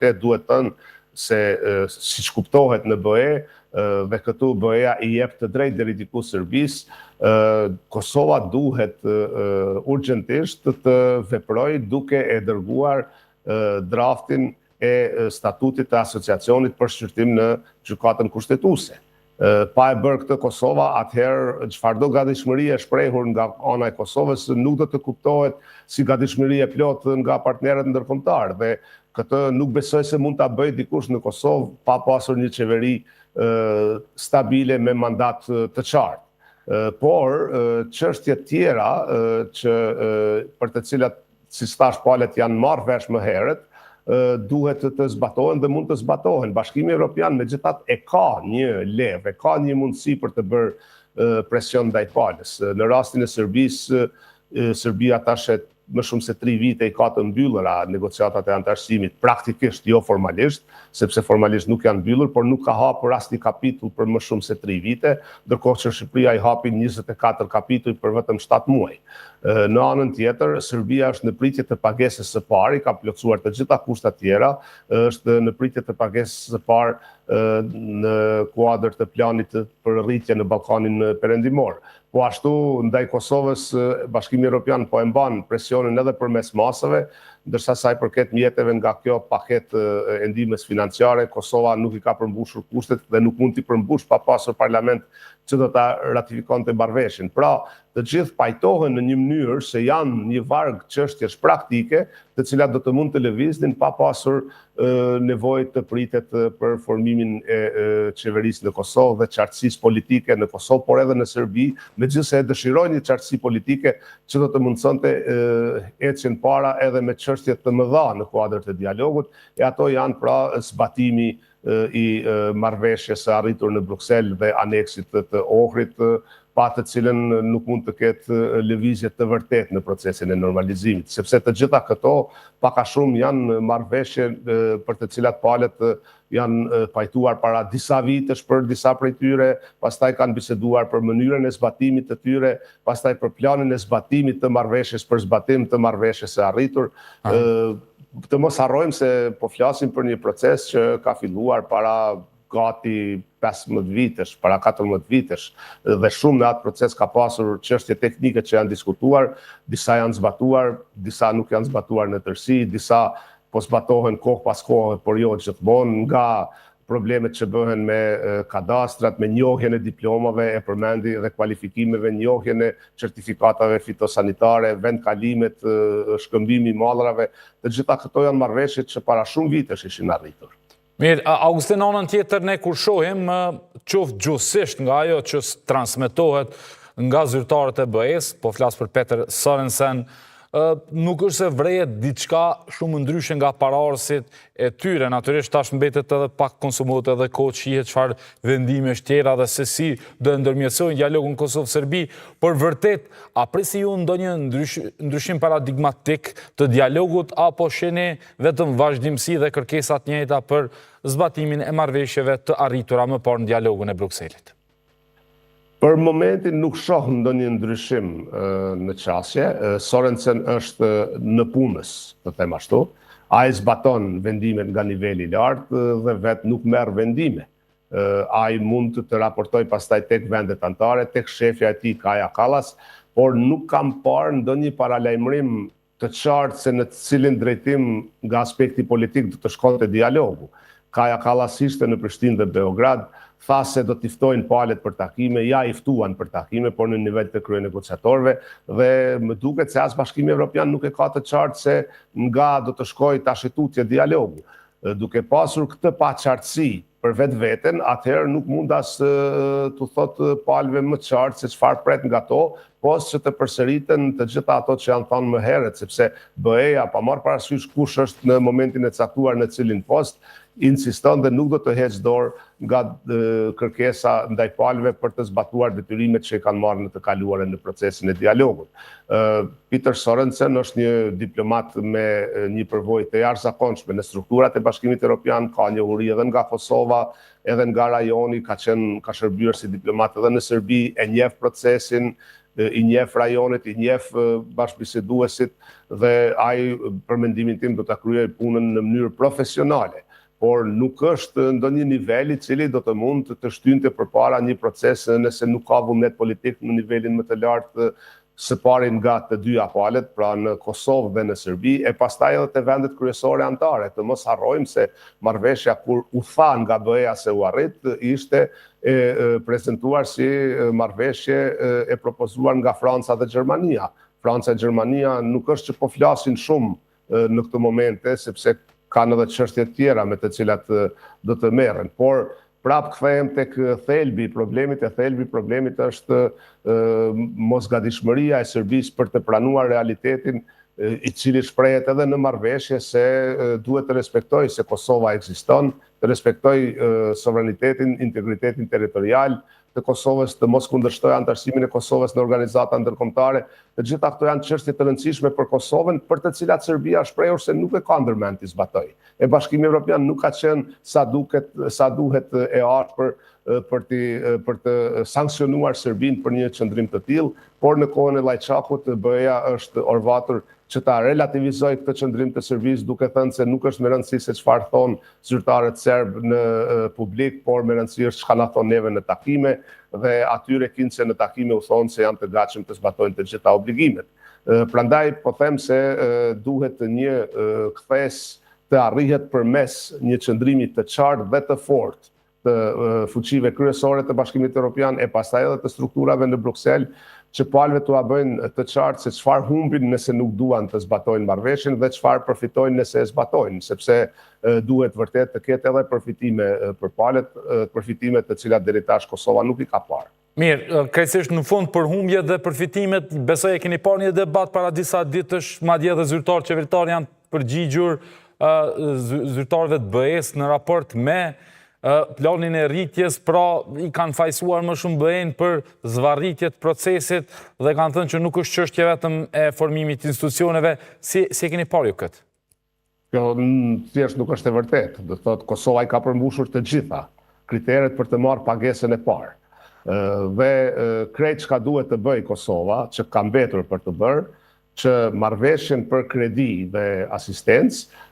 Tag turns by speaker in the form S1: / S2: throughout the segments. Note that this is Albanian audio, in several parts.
S1: vërtet duhet thënë se siç kuptohet në BE dhe këtu BE-ja i jep të drejtë deri diku Serbisë, Kosova duhet urgjentisht të veprojë duke e dërguar draftin e statutit të asociacionit për shqyrtim në gjykatën kushtetuese. Pa e bërë këtë Kosova, atëherë çfarëdo gatishmëri e shprehur nga ana e Kosovës nuk do të kuptohet si gatishmëri e plotë nga partnerët ndërkombëtar dhe këtë nuk besoj se mund ta bëjë dikush në Kosovë pa pasur një qeveri stabile me mandat të qartë. Por çështje tjera që për të cilat si thash palët janë marrë vesh më herët, duhet të zbatohen dhe mund të zbatohen. Bashkimi Evropian megjithatë e ka një levë, ka një mundësi për të bërë presion ndaj palës. Në rastin e Serbisë, Serbia tash më shumë se 3 vite i ka të mbyllura negociatat e antarësimit, praktikisht jo formalisht, sepse formalisht nuk janë mbyllur, por nuk ka hapur asnjë kapitull për më shumë se 3 vite, ndërkohë që Shqipëria i hapi 24 kapitull për vetëm 7 muaj. Në anën tjetër, Serbia është në pritje të pagesës së parë, ka plotësuar të gjitha kushtet tjera, është në pritje të pagesës së parë në kuadër të planit për rritje në Ballkanin Perëndimor. Po ashtu ndaj Kosovës Bashkimi Evropian po e mban presionin edhe përmes masave, ndërsa sa i përket mjeteve nga kjo paketë e ndihmës financiare, Kosova nuk i ka përmbushur kushtet dhe nuk mund t'i përmbush pa pasur parlament që do ta ratifikonte marrëveshjen. Pra, të gjithë pajtohen në një mënyrë se janë një varg çështjesh praktike, të cilat do të mund të lëviznin pa pasur nevojë të pritet për formimin e qeverisë në Kosovë dhe qartësisë politike në Kosovë, por edhe në Serbi, megjithëse e dëshirojnë një qartësi politike që do të mundsonte ecjen para edhe me çështje të mëdha në kuadër të dialogut, e ato janë pra zbatimi i marrëveshjes së arritur në Bruksel dhe aneksit të Ohrit, pa të cilën nuk mund të ketë lëvizje të vërtetë në procesin e normalizimit, sepse të gjitha këto pak a shumë janë marrëveshje për të cilat palët janë pajtuar para disa vitesh për disa prej tyre, pastaj kanë biseduar për mënyrën e zbatimit të tyre, pastaj për planin e zbatimit të marrëveshjes për zbatim të marrëveshjes së arritur. Të mos harrojmë se po flasim për një proces që ka filluar para gati 15 vitesh, para 14 vitesh, dhe shumë në atë proces ka pasur çështje teknike që janë diskutuar, disa janë zbatuar, disa nuk janë zbatuar në tërësi, disa po zbatohen kohë pas kohë, por jo gjithmonë, nga problemet që bëhen me kadastrat, me njohjen e diplomave, e përmendi dhe kualifikimeve, njohjen e certifikatave fitosanitare, vendkalimet, shkëmbimi i mallrave, të gjitha këto janë marrëveshje që para shumë vitesh ishin arritur.
S2: Mirë, Augustin, anën tjetër ne kur shohim qoftë gjuhësisht nga ajo që transmetohet nga zyrtarët e BE-s, po flas për Peter Sorensen, nuk është se vrejet diçka shumë ndryshe nga paraardhësit e tyre. Natyrisht tash mbetet edhe pak konsumohet edhe kohë shihet çfarë vendimesh tjera dhe se si do ndërmjetësojnë dialogun Kosovë-Serbi, por vërtet a prisi ju ndonjë ndryshim paradigmatik të dialogut apo shihni vetëm vazhdimsi dhe kërkesa të njëjta për zbatimin e marrëveshjeve të arritura më parë në dialogun e Brukselit?
S1: Për momentin nuk shoh ndonjë ndryshim në qasje. Sorensen është në punës, të them ashtu. Ai zbaton vendimet nga niveli i lartë dhe vetë nuk merr vendime. Ai mund të raportoj pastaj tek vendet anëtare, tek shefja e tij Kaja Kallas, por nuk kam parë ndonjë paralajmërim të qartë se në cilin drejtim nga aspekti politik do të shkonte dialogu. Kaja Kallas ishte në Prishtinë dhe Beograd, tha se do t'i ftojnë palët për takime, ja i ftuan për takime, por në nivel të kryenegociatorëve, dhe më duket se as Bashkimi Evropian nuk e ka të qartë se nga do të shkojë tashitutje dialogu. Duke pasur këtë paqartësi për vetveten, atëherë nuk mund as t'u thotë palëve më qartë se çfarë pret nga to, pos që të përsëriten të gjitha ato që janë thënë më herët, sepse BE-ja pa marrë parasysh kush është në momentin e caktuar në cilin post, insiston dhe nuk do të heqë dorë nga kërkesa ndaj palëve për të zbatuar detyrimet që i kanë marrë në të kaluarën në procesin e dialogut. Peter Sorensen është një diplomat me një përvojë të jashtëzakonshme në strukturat e Bashkimit Evropian, ka njohuri edhe nga Kosova, edhe nga rajoni, ka shërbyer si diplomat edhe në Serbi, e njeh procesin, i njeh rajonit, i njeh bashkëbiseduesit dhe ai për mendimin tim do ta kryej punën në mënyrë profesionale. Por nuk është ndonjë nivel i cili do të mund të shtynte përpara një proces nëse nuk ka vullnet politik në nivelin më të lartë së pari nga të dyja palët, pra në Kosovë dhe në Serbi, e pastaj edhe të vendet kryesore anëtare. Të mos harrojmë se marrëveshja kur u tha nga BE-ja se u arrit, ishte e prezantuar si marrëveshje e propozuar nga Franca dhe Gjermania. Franca e Gjermania nuk është që po flasin shumë në këtë momente, sepse kanë edhe çështje tjera me të cilat do të merren, por prap kthehem tek thelbi i problemit. Thelbi i problemit është mosgatishmëria e Serbisë për të pranuar realitetin i cili shprehet edhe në marrëveshje se duhet të respektojë se Kosova ekziston, të respektojë sovranitetin, integritetin territorial të Kosovës, të mos kundërshtojë anëtarësimin e Kosovës në organizata ndërkombëtare. Të gjitha këto janë çështje të rëndësishme për Kosovën, për të cilat Serbia shprehur se nuk e ka ndërmend të zbatojë. E Bashkimi Evropian nuk ka qenë sa duhet e ashpër për të sankcionuar Serbinë për një qëndrim të tillë, por në kohën e Llajçakut BE-ja është orvatur që ta relativizoj këtë qëndrim të Serbisë, duke thënë se nuk është me rëndësi se çfarë thonë zyrtarët serb në publik, por me rëndësi është çka na thonë neve në takime, dhe atyre kinse në takime u thonë se janë të gatshëm të zbatojnë të gjitha obligimet. Prandaj po them se duhet një kthes të arrihet përmes një qëndrimi të qartë dhe të fortë të fuqive kryesore të Bashkimit Evropian e pastaj edhe të strukturave në Bruksel, që palëve t'ua bëjnë të qartë se çfarë humbin nëse nuk duan të zbatojnë marrëveshjen dhe çfarë përfitojnë nëse e zbatojnë, sepse duhet vërtet të ketë edhe përfitime për palët, përfitime të cilat deri tash Kosova nuk i ka parë.
S2: Mirë, krejtësisht në fund për humbje dhe përfitimet, besoj e keni parë një debat para disa ditësh, madje edhe zyrtarë qeveritar janë përgjigjur zyrtarëve të BE-s në raport me planin e rritjes, pra i kanë fajsuar më shumë BE-n për zvarritje të procesit dhe kanë thënë që nuk është çështje vetëm e formimit të institucioneve. Si e keni parë ju këtë?
S1: Kjo thjesht nuk është e vërtetë. Do thotë Kosova i ka përmbushur të gjitha kriteret për të marrë pagesën e parë. Dhe krejt çka duhet të bëjë Kosova, që ka mbetur për të bërë, që marrëveshjen për kredi dhe asistencë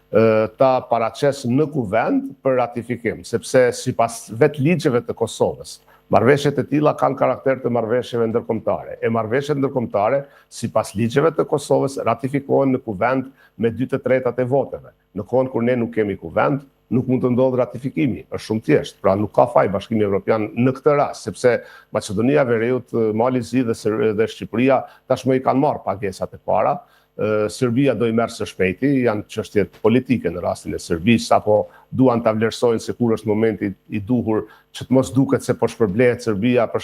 S1: ta paraqes në kuvend për ratifikim, sepse sipas vetë ligjeve të Kosovës, marrëveshjet e tilla kanë karakter të marrëveshjeve ndërkombëtare. E marrëveshjet ndërkombëtare, sipas ligjeve të Kosovës, ratifikohen në kuvend me 2/3 e voteve. Në kohën kur ne nuk kemi kuvend, nuk mund të ndodhë ratifikimi, është shumë thjeshtë. Pra nuk ka faj Bashkimi Evropian në këtë rast, sepse Maqedonia e Veriut, Mali Zi dhe Shqipëria tashmë i kanë marrë pagesat e para. Serbia do i merr së shpejti, janë çështje politike në rastin e Serbisë, apo duan ta vlerësojnë se kur është momenti i duhur që të mos duket se po shpërblehet Serbia për